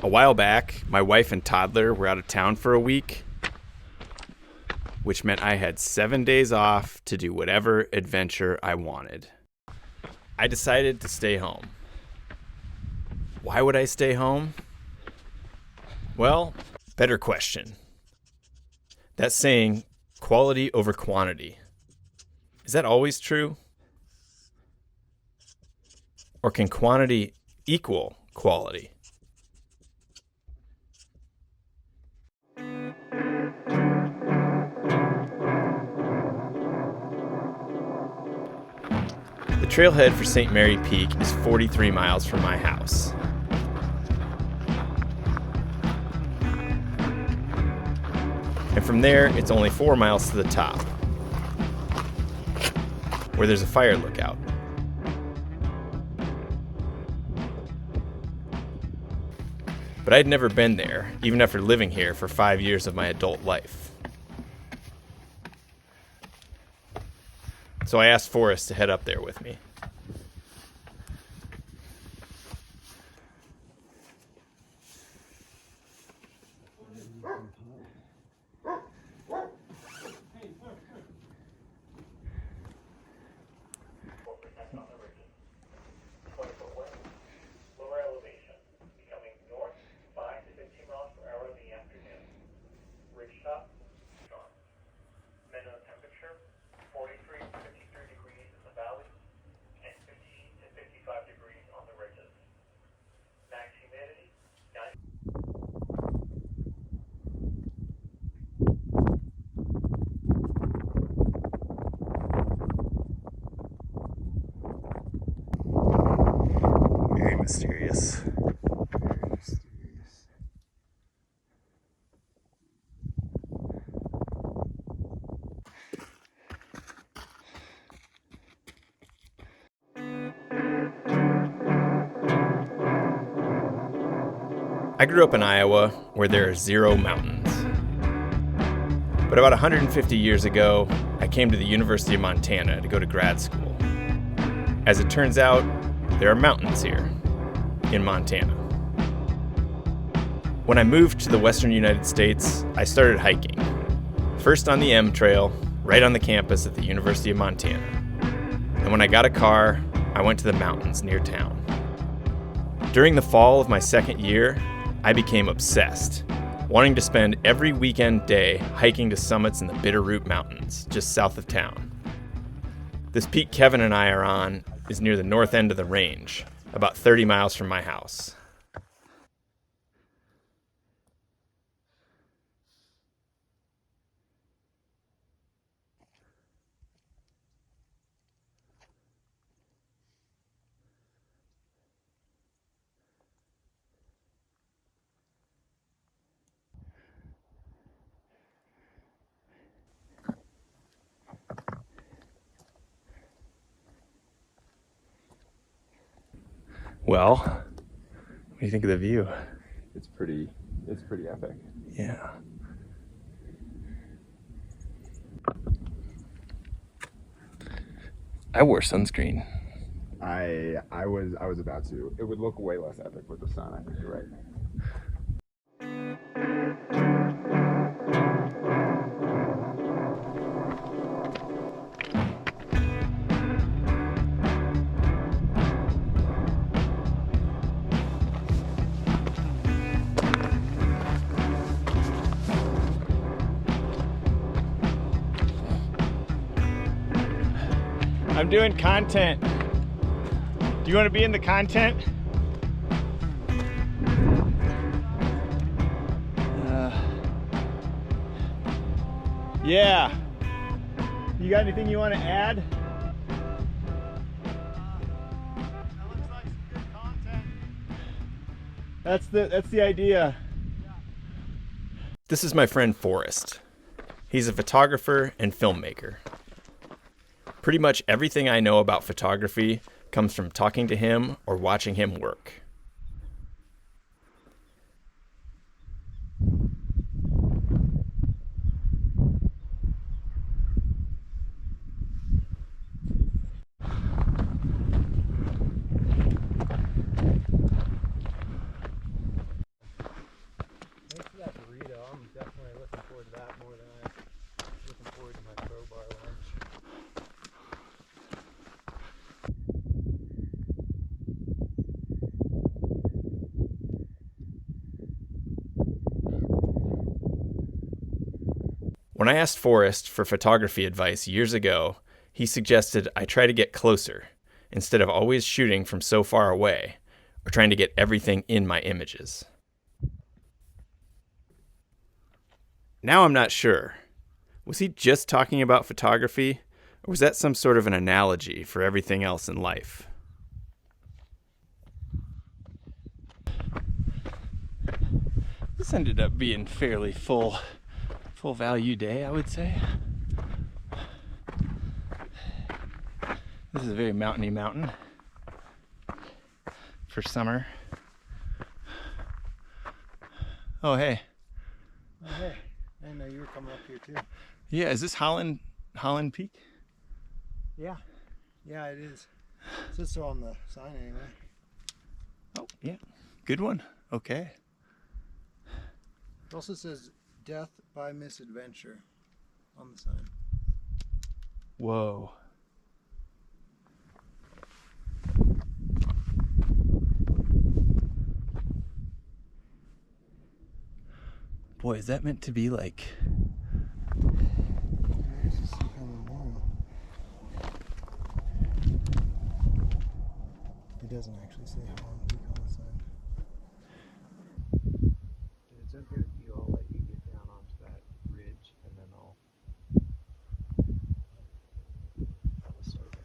A while back, my wife and toddler were out of town for a week, which meant I had 7 days off to do whatever adventure I wanted. I decided to stay home. Why would I stay home? Well, better question. That saying, quality over quantity, is that always true? Or can quantity equal quality? The trailhead for St. Mary Peak is 43 miles from my house. And from there, it's only 4 miles to the top, where there's a fire lookout. But I'd never been there, even after living here for 5 years of my adult life. So I asked Forrest to head up there with me. Very mysterious. I grew up in Iowa, where there are 0 mountains. But about 150 years ago, I came to the University of Montana to go to grad school. As it turns out, there are mountains here, in Montana. When I moved to the western United States, I started hiking. First on the M Trail, right on the campus at the University of Montana. And when I got a car, I went to the mountains near town. During the fall of my second year, I became obsessed, wanting to spend every weekend day hiking to summits in the Bitterroot Mountains, just south of town. This peak Kevin and I are on is near the north end of the range, about 30 miles from my house. Well, what do you think of the view? It's pretty epic. Yeah. I wore sunscreen. I was about to. It would look way less epic with the sun, I think you're right. I'm doing content. Do you want to be in the content? Yeah. You got anything you want to add? That looks like some good content. That's the idea. This is my friend Forrest. He's a photographer and filmmaker. Pretty much everything I know about photography comes from talking to him or watching him work. When I asked Forrest for photography advice years ago, he suggested I try to get closer instead of always shooting from so far away or trying to get everything in my images. Now I'm not sure. Was he just talking about photography, or was that some sort of an analogy for everything else in life? This ended up being fairly full value day, I would say. This is a very mountainy mountain for summer. Oh, hey. Oh, hey. I didn't know you were coming up here too. Yeah, is this Holland Peak? Yeah. Yeah, it is. It says so on the sign anyway. Oh, yeah. Good one. Okay. It also says death by misadventure on the sign. Whoa. Boy, is that meant to be like... It doesn't actually say Holland Peak on the sign. It's okay if you all let you get down onto that ridge, and then I'll start that.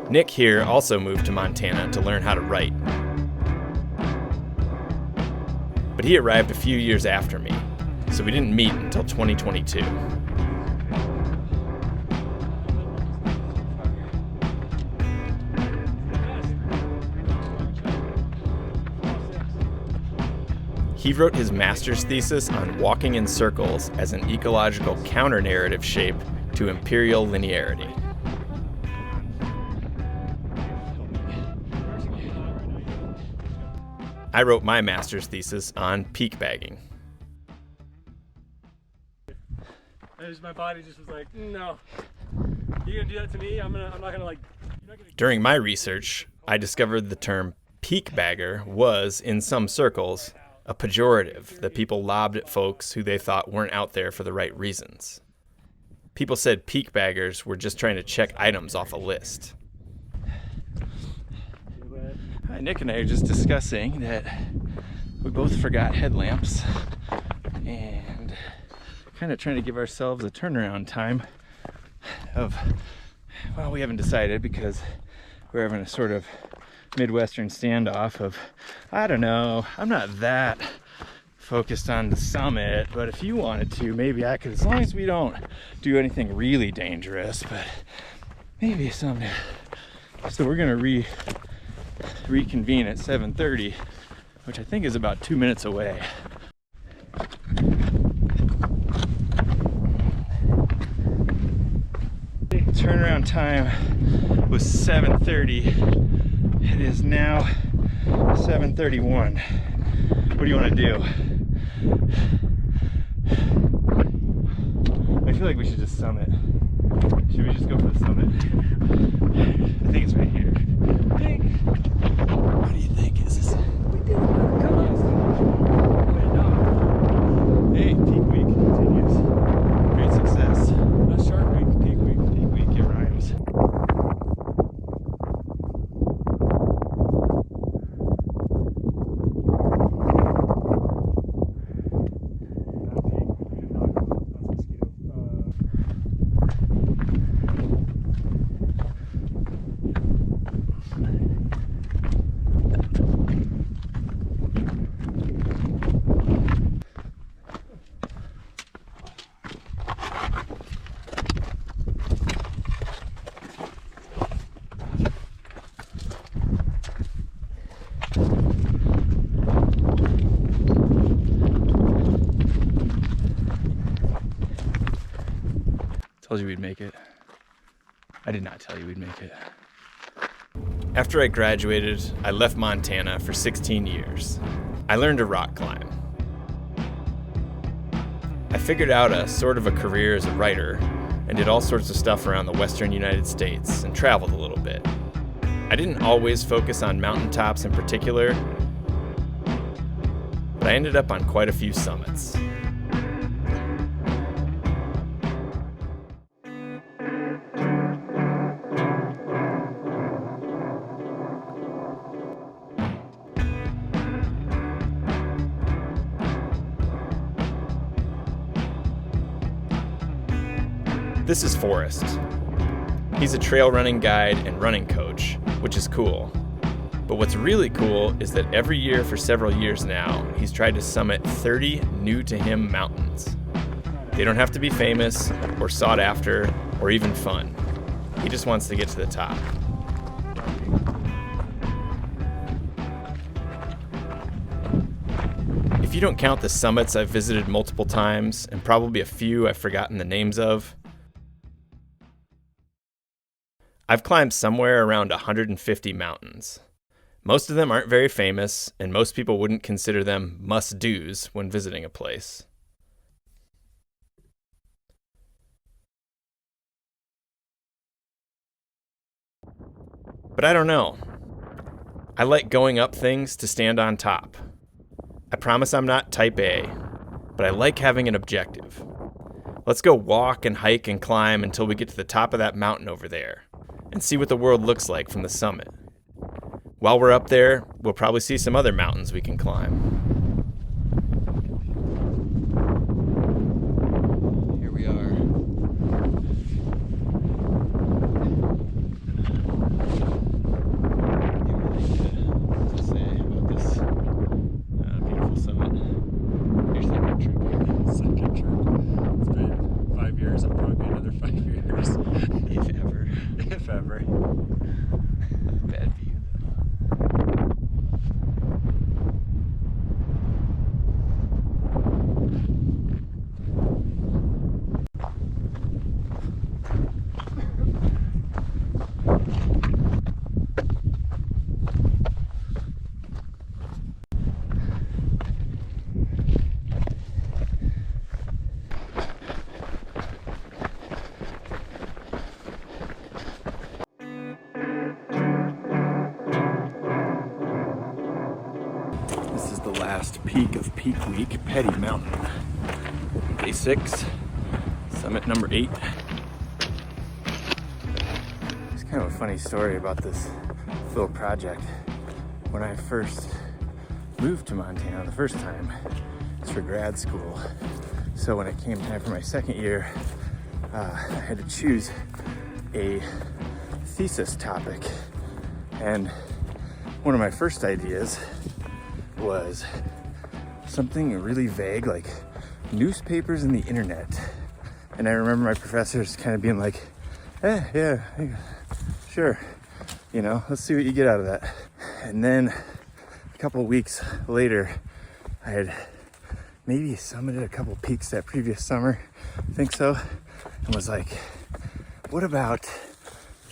Nick here also moved to Montana to learn how to write. But he arrived a few years after me, so we didn't meet until 2022. He wrote his master's thesis on walking in circles as an ecological counter-narrative shape to imperial linearity. I wrote my master's thesis on peak bagging. My body just was like, no. You're gonna do that to me? I'm not gonna like. During my research, I discovered the term peak bagger was, in some circles, a pejorative that people lobbed at folks who they thought weren't out there for the right reasons. People said peak baggers were just trying to check items off a list. Hi, Nick and I are just discussing that we both forgot headlamps and kind of trying to give ourselves a turnaround time of, well, we haven't decided because we're having a sort of Midwestern standoff of, I don't know, I'm not that focused on the summit, but if you wanted to, maybe I could, as long as we don't do anything really dangerous, but maybe someday. So we're gonna reconvene at 7:30, which I think is about 2 minutes away. Turnaround time was 7:30. It is now 7:31. What do you want to do? I feel like we should just summit. Should we just go for the summit? I think it's right here. What do you think? Is this? We did it. Come on. Hey, peak week continues. Great success. That's Shark Week, peak week. Peak week, it rhymes. Told you we'd make it. I did not tell you we'd make it. After I graduated, I left Montana for 16 years. I learned to rock climb. I figured out a sort of a career as a writer and did all sorts of stuff around the western United States and traveled a little bit. I didn't always focus on mountaintops in particular, but I ended up on quite a few summits. This is Forest. He's a trail running guide and running coach, which is cool. But what's really cool is that every year for several years now, he's tried to summit 30 new-to-him mountains. They don't have to be famous or sought after or even fun. He just wants to get to the top. If you don't count the summits I've visited multiple times, and probably a few I've forgotten the names of, I've climbed somewhere around 150 mountains. Most of them aren't very famous, and most people wouldn't consider them must-dos when visiting a place. But I don't know. I like going up things to stand on top. I promise I'm not type A, but I like having an objective. Let's go walk and hike and climb until we get to the top of that mountain over there and see what the world looks like from the summit. While we're up there, we'll probably see some other mountains we can climb. Here we are. To say about this beautiful summit. Your second trip here. Second trip. It's been 5 years. It'll probably be another 5 years. If ever. If ever. Bad view. This is the last peak of peak week, Petty Mountain. Day 6, summit number 8. It's kind of a funny story about this little project. When I first moved to Montana the first time, it's for grad school. So when it came time for my second year, I had to choose a thesis topic. And one of my first ideas was something really vague, like newspapers and the internet. And I remember my professors kind of being like, yeah, sure, you know, let's see what you get out of that. And then a couple of weeks later, I had maybe summited a couple peaks that previous summer, I think so, and was like, what about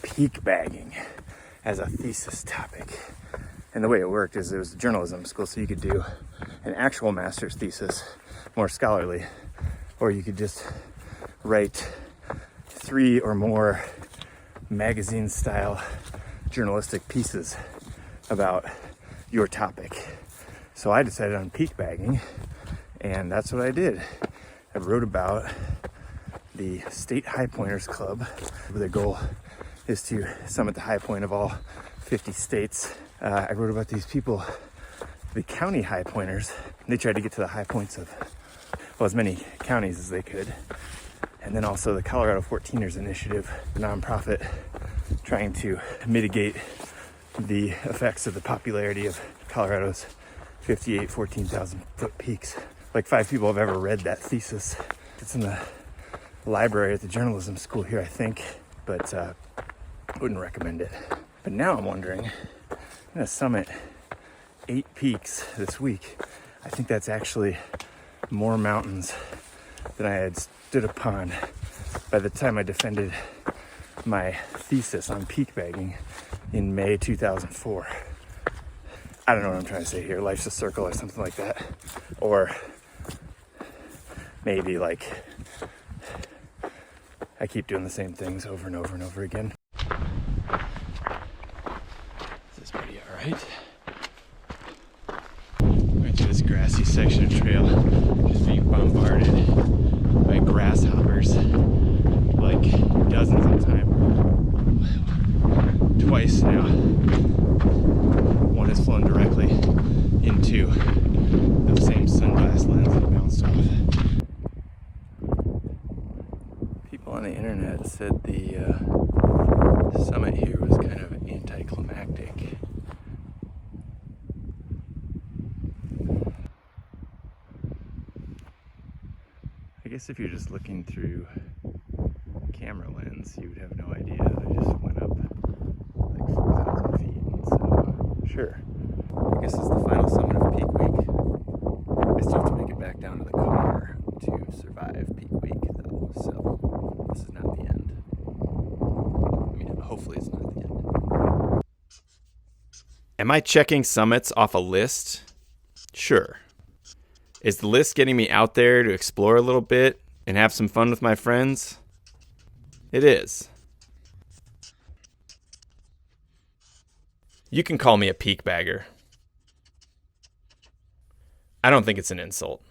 peak bagging as a thesis topic? And the way it worked is it was a journalism school, so you could do an actual master's thesis, more scholarly, or you could just write 3 or more magazine-style journalistic pieces about your topic. So I decided on peak bagging, and that's what I did. I wrote about the State High Pointers Club, where the goal is to summit the high point of all 50 states. I wrote about these people, the county high pointers. They tried to get to the high points of, well, as many counties as they could. And then also the Colorado 14ers Initiative, a nonprofit trying to mitigate the effects of the popularity of Colorado's 14,000 foot peaks. Like 5 people have ever read that thesis. It's in the library at the journalism school here, I think, but wouldn't recommend it. But now I'm wondering, I'm gonna summit 8 peaks this week. I think that's actually more mountains than I had stood upon by the time I defended my thesis on peak bagging in May 2004. I don't know what I'm trying to say here. Life's a circle or something like that. Or maybe like I keep doing the same things over and over and over again. Is this pretty alright? Went through this grassy section of trail, just being bombarded by grasshoppers, like dozens of times. Twice now. One has flown directly into the same sunglass lens that bounced off. People on the internet said the summit here was kind of anticlimactic. I guess if you're just looking through camera lens, you would have no idea. I just went up like 4,000 feet, so sure. I guess it's the final summit of peak week. I still have to make it back down to the car to survive peak week, though, so this is not the end. I mean, hopefully it's not the end. Am I checking summits off a list? Sure. Is the list getting me out there to explore a little bit and have some fun with my friends? It is. You can call me a peak bagger. I don't think it's an insult.